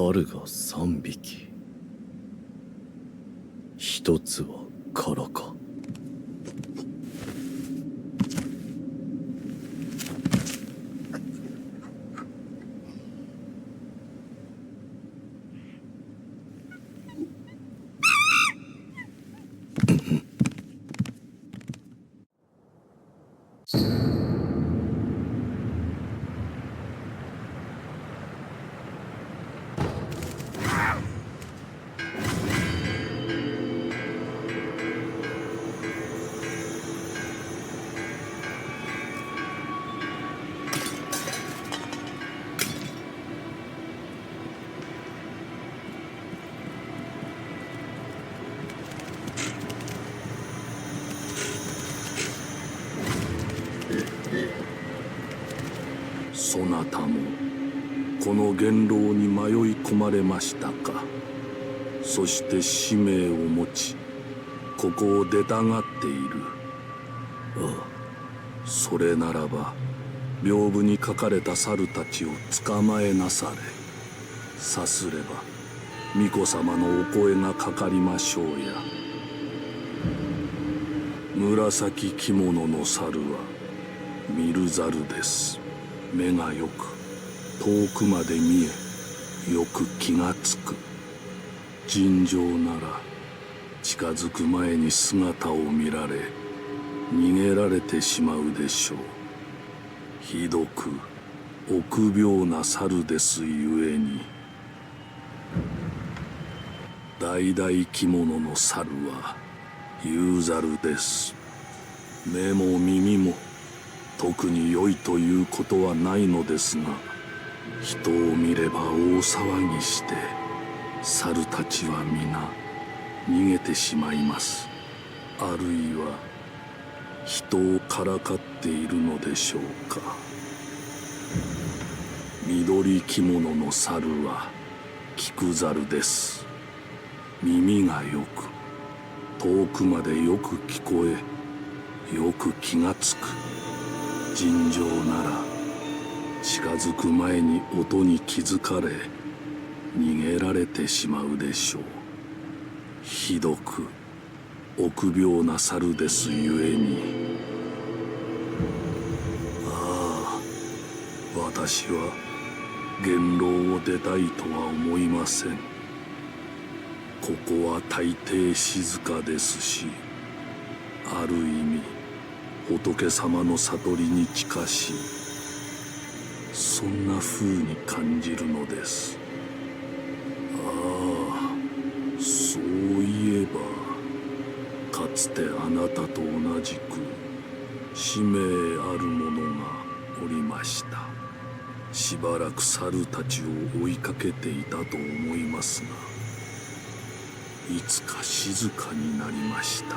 猿が3匹。一つは空か。そなたもこの元老に迷い込まれましたか。そして使命を持ちここを出たがっている。ああ、それならば屏風に書かれた猿たちを捕まえなされ。さすれば巫女様のお声がかかりましょうや。紫着物の猿は見る猿です。目がよく遠くまで見え、よく気がつく。尋常なら近づく前に姿を見られ逃げられてしまうでしょう。ひどく臆病な猿ですゆえに。橙着物の猿は有猿です。目も耳も特に良いということはないのですが、人を見れば大騒ぎして猿たちは皆逃げてしまいます。あるいは人をからかっているのでしょうか。緑着物の猿は菊猿です。耳がよく遠くまでよく聞こえ、よく気がつく。尋常なら近づく前に音に気づかれ逃げられてしまうでしょう。ひどく臆病な猿ですゆえに。ああ、私は元老を出たいとは思いません。ここは大抵静かですし、ある意味仏様の悟りに近しい、そんな風に感じるのです。ああ、そういえばかつてあなたと同じく使命ある者がおりました。しばらく猿たちを追いかけていたと思いますが、いつか静かになりました。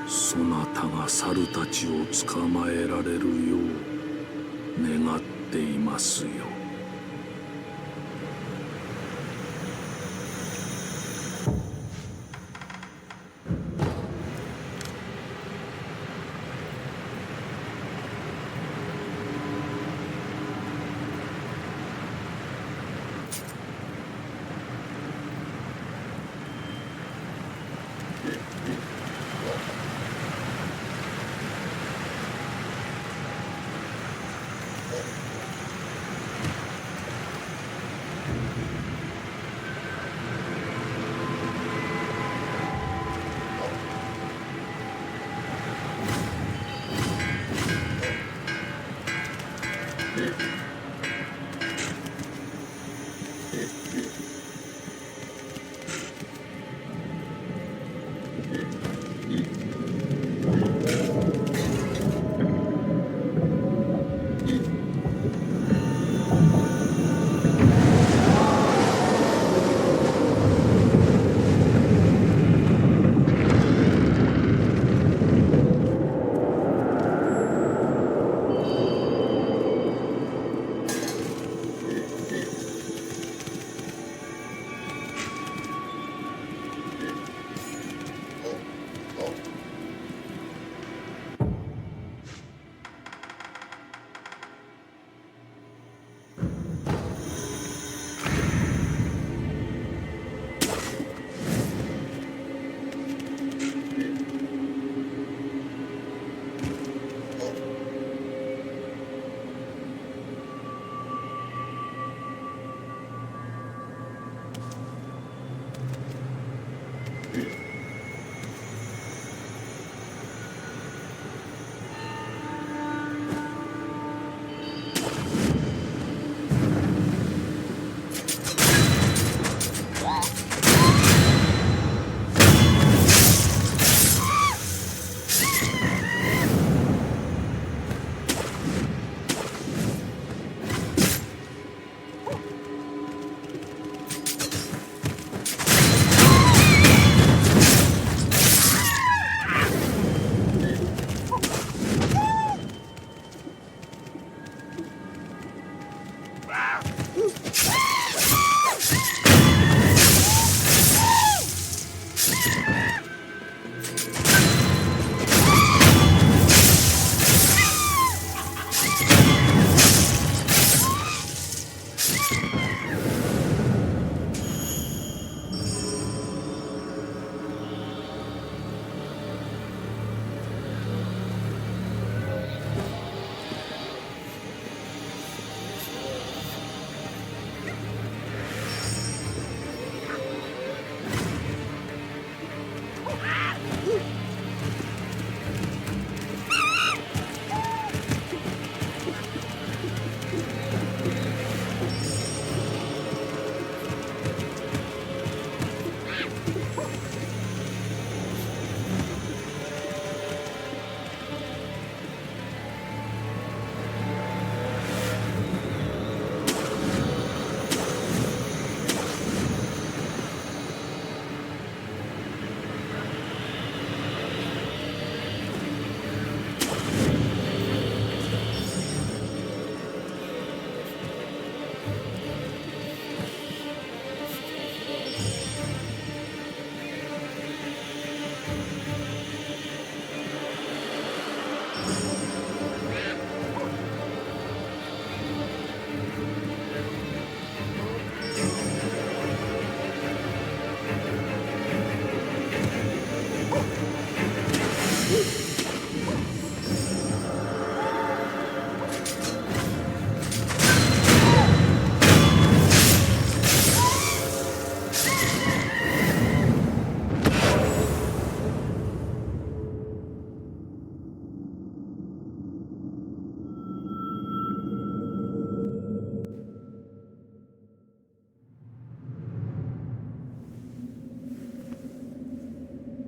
そなたが猿たちを捕まえられるよう願っていますよ。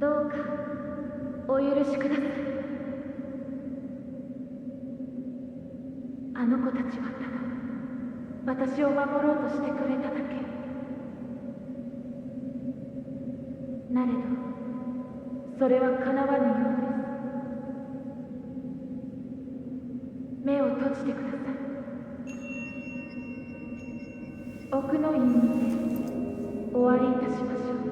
どうかお許しください。あの子たちはただ私を守ろうとしてくれただけ。なれどそれはかなわぬようです。目を閉じてください。奥の院にてお会いいたしましょう。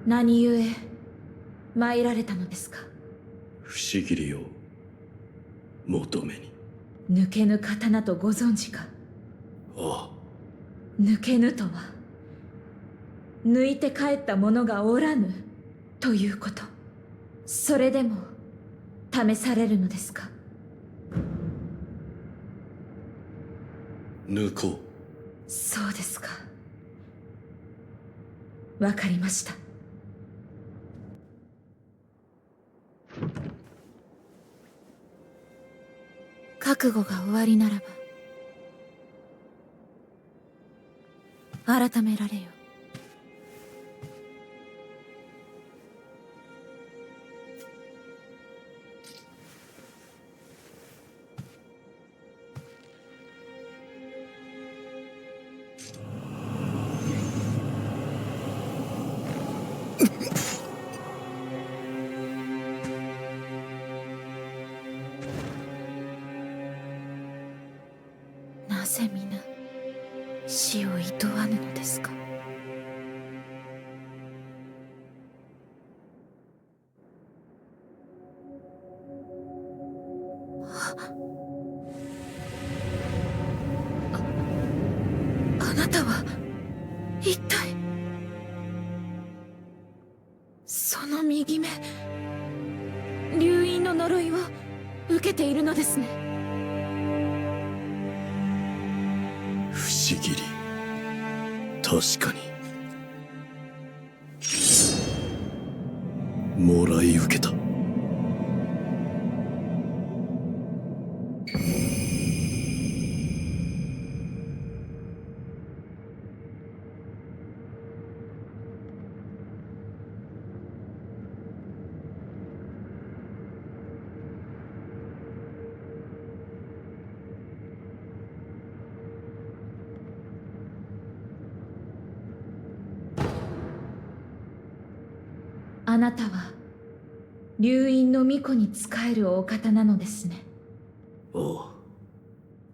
何故参られたのですか。不思議りを求めに。抜けぬ刀とご存知か。ああ、抜けぬとは抜いて帰った者がおらぬということ。それでも試されるのですか。抜こう。そうですか。わかりました。覚悟が終わりならば改められよ。なぜ皆死を厭わぬのですか。あなたは一体。その右目、流因の呪いを受けているのですね。不思議り、確かにもらい受けた。あなたは流因の巫女に仕えるお方なのですね。ああ、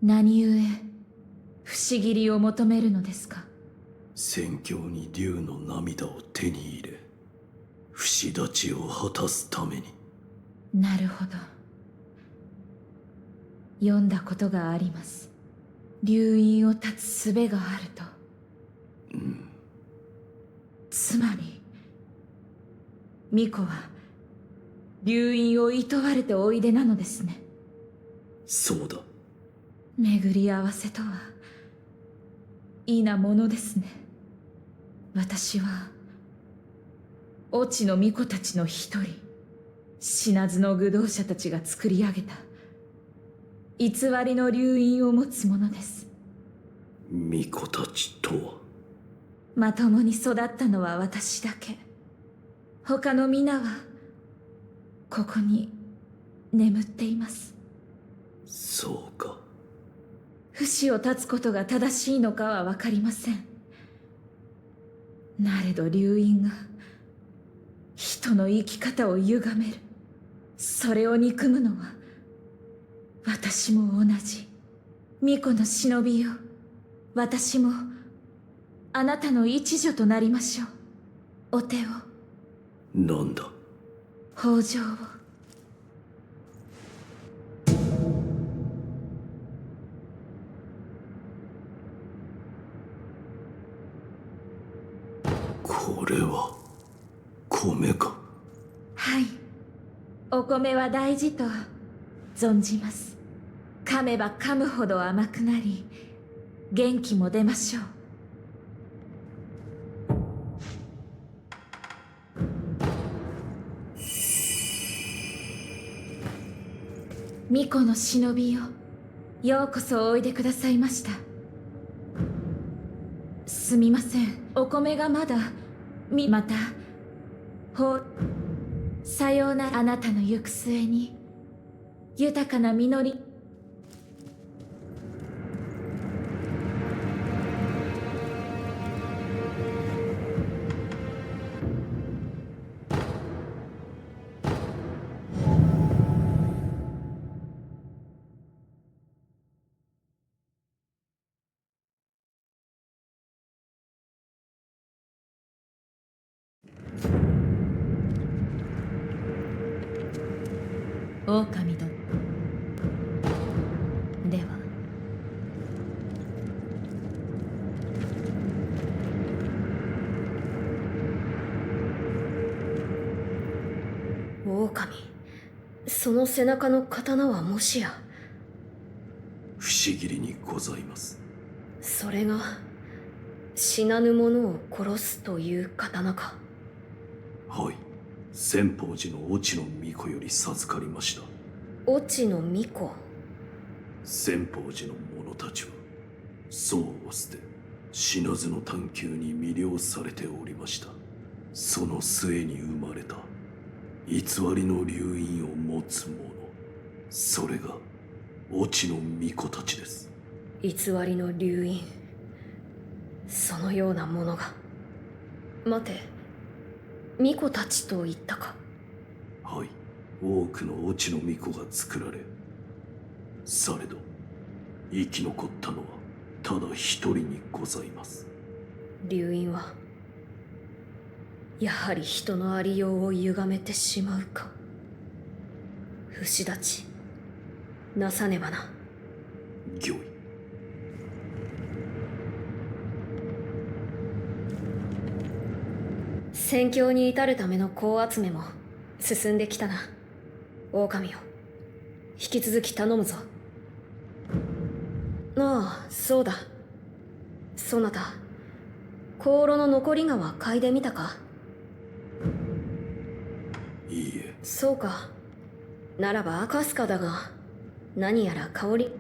何故不思議りを求めるのですか。宣教に竜の涙を手に入れ、不死立ちを果たすために。なるほど。読んだことがあります。流因を断つ術があると。つまり巫女は流因を厭われておいでなのですね。そうだ。巡り合わせとは異なものですね。私は越智の巫女たちの一人、死なずの愚道者たちが作り上げた偽りの流因を持つ者です。巫女たちとは。まともに育ったのは私だけ。他の皆はここに眠っています。そうか。不死を断つことが正しいのかは分かりません。なれど流因が人の生き方を歪める。それを憎むのは私も同じ。巫女の忍びよ、私もあなたの一女となりましょう。お手を。なんだ。北条を。これは米か。はい、お米は大事と存じます。噛めば噛むほど甘くなり、元気も出ましょう。巫女の忍びよ、ようこそおいでくださいました。すみません、お米がまだ。またさようなら。あなたの行く末に豊かな実り。狼殿では。狼、その背中の刀はもしや。不思議りにございます。それが死なぬ者を殺すという刀か。はい、千宝寺の越智の巫女より授かりました。越智の巫女。先方寺の者たちは僧を捨て死なずの探求に魅了されておりました。その末に生まれた偽りの流因を持つ者、それが越智の巫女たちです。偽りの流因、そのようなものが。待て、巫女たちと言ったか。はい、多くの越智の巫女が作られ、されど生き残ったのはただ一人にございます。流因はやはり人のありようを歪めてしまうか。不死立ちなさねばな。御意。戦況に至るための功集めも進んできたな。狼よ、引き続き頼むぞ。ああ、そうだ。そなた、香炉の残り香は嗅いでみたか。いいえ。そうか。ならばかすかだが、何やら香り。